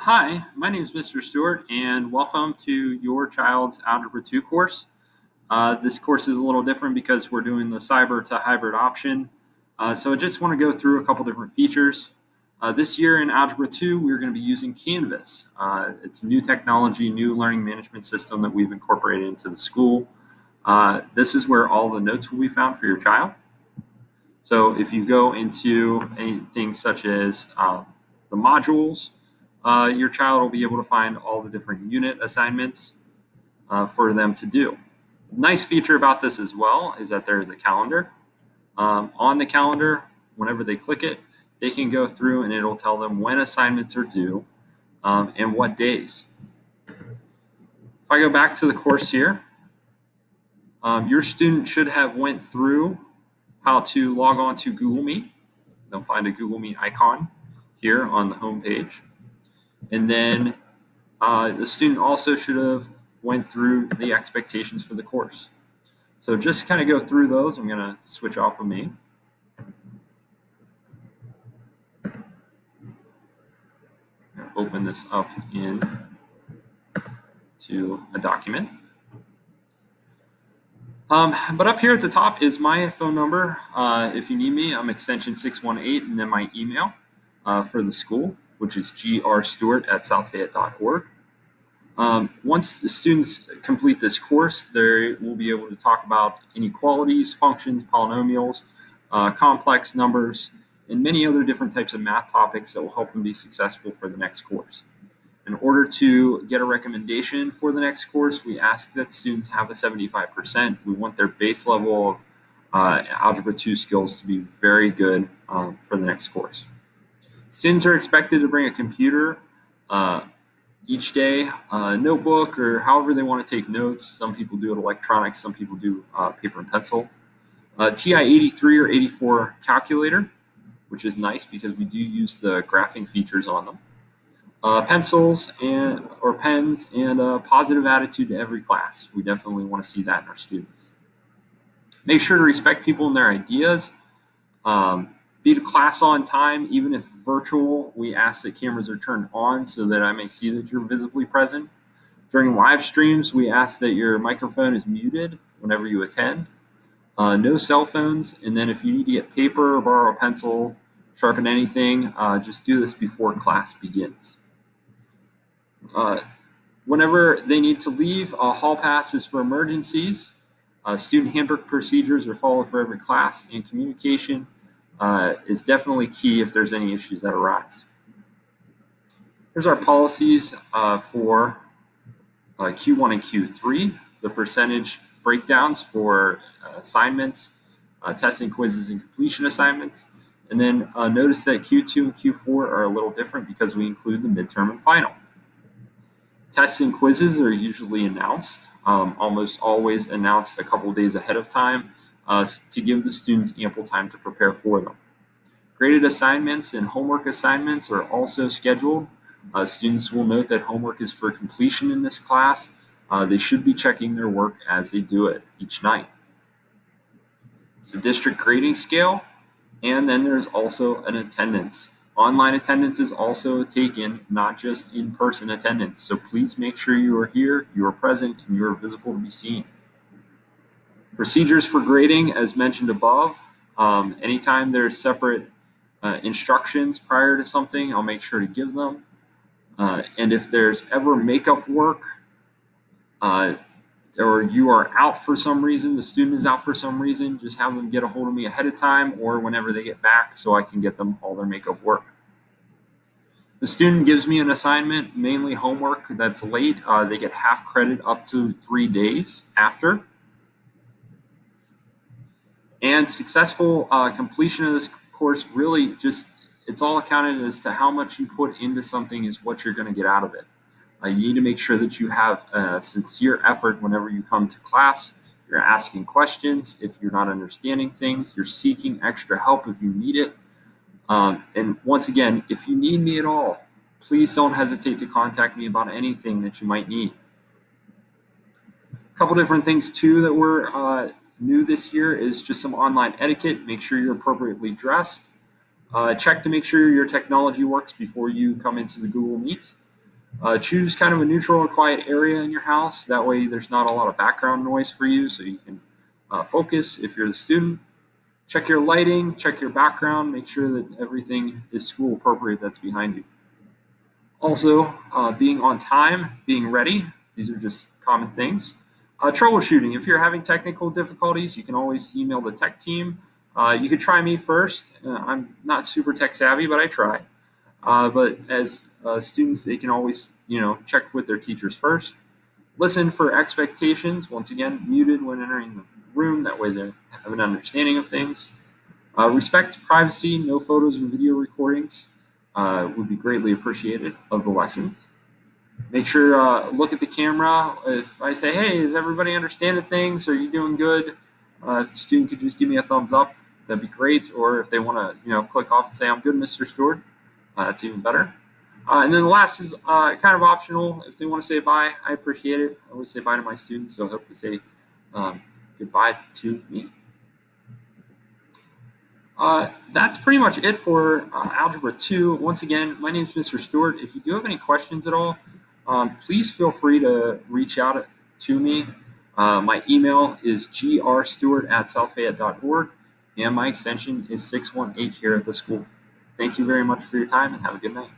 Hi, my name is Mr. Stewart, and welcome to your child's Algebra 2 course. This course is a little different because we're doing the cyber to hybrid option. So I just want to go through a couple different features. This year in Algebra 2, we're going to be using Canvas. It's new technology, new learning management system that we've incorporated into the school. This is where all the notes will be found for your child. So if you go into anything such as the modules, your child will be able to find all the different unit assignments for them to do. Nice feature about this as well is that there is a calendar. On the calendar, whenever they click it, they can go through and it'll tell them when assignments are due and what days. If I go back to the course here, your student should have went through how to log on to Google Meet. They'll find a Google Meet icon here on the home page. And then the student also should have went through the expectations for the course. So just to kind of go through those, I'm going to switch off of me. Open this up in to a document. But up here at the top is my phone number. If you need me, I'm extension 618, and then my email for the school, which is grstewart@southfayette.org. Once the students complete this course, they will be able to talk about inequalities, functions, polynomials, complex numbers, and many other different types of math topics that will help them be successful for the next course. In order to get a recommendation for the next course, we ask that students have a 75%. We want their base level of Algebra 2 skills to be very good for the next course. Students are expected to bring a computer each day, a notebook, or however they want to take notes. Some people do it electronic, some people do paper and pencil. TI 83 or 84 calculator, which is nice because we do use the graphing features on them. Pencils or pens, and a positive attitude to every class. We definitely want to see that in our students. Make sure to respect people and their ideas. Be to class on time, even if virtual. We ask that cameras are turned on so that I may see that you're visibly present. During live streams, we ask that your microphone is muted whenever you attend. No cell phones, and then if you need to get paper or borrow a pencil, sharpen anything, just do this before class begins. Whenever they need to leave, hall pass is for emergencies. Student handbook procedures are followed for every class, and communication is definitely key if there's any issues that arise. Here's our policies for Q1 and Q3, the percentage breakdowns for assignments, testing, quizzes, and completion assignments. And then notice that Q2 and Q4 are a little different because we include the midterm and final. Tests and quizzes are usually announced, almost always announced a couple days ahead of time to give the students ample time to prepare for them. Graded assignments and homework assignments are also scheduled. Students will note that homework is for completion in this class. They should be checking their work as they do it each night. It's a district grading scale, and then there's also an attendance. Online attendance is also taken, not just in-person attendance. So please make sure you are here, you are present, and you are visible to be seen. Procedures for grading, as mentioned above. Anytime there's separate instructions prior to something, I'll make sure to give them. And if there's ever makeup work, or you are out for some reason, the student is out for some reason, just have them get a hold of me ahead of time or whenever they get back so I can get them all their makeup work. The student gives me an assignment, mainly homework that's late. They get half credit up to 3 days after. And successful completion of this course really just, it's all accounted as to how much you put into something is what you're going to get out of it. You need to make sure that you have a sincere effort whenever you come to class. You're asking questions. If you're not understanding things, you're seeking extra help if you need it. And once again, if you need me at all, please don't hesitate to contact me about anything that you might need. A couple different things too that were new this year is just some online etiquette. Make sure you're appropriately dressed. Check to make sure your technology works before you come into the Google Meet. Choose kind of a neutral or quiet area in your house. That way there's not a lot of background noise for you, so you can focus if you're the student. Check your lighting, check your background, make sure that everything is school appropriate that's behind you. Also, being on time, being ready, these are just common things. Troubleshooting, if you're having technical difficulties, you can always email the tech team. You could try me first. I'm not super tech savvy, but I try. But as students, they can always, check with their teachers first. Listen for expectations. Once again, muted when entering the room. That way they have an understanding of things. Respect privacy. No photos or video recordings would be greatly appreciated of the lessons. Make sure look at the camera. If I say, "Hey, is everybody understanding things? Are you doing good?" If the student could just give me a thumbs up, that'd be great. Or if they want to, click off and say, "I'm good, Mr. Stewart," that's even better. And then the last is kind of optional. If they want to say bye, I appreciate it. I always say bye to my students, so I hope to say goodbye to me. That's pretty much it for Algebra 2. Once again, my name is Mr. Stewart. If you do have any questions at all, please feel free to reach out to me. My email is grstewart@southfayette.org, and my extension is 618 here at the school. Thank you very much for your time, and have a good night.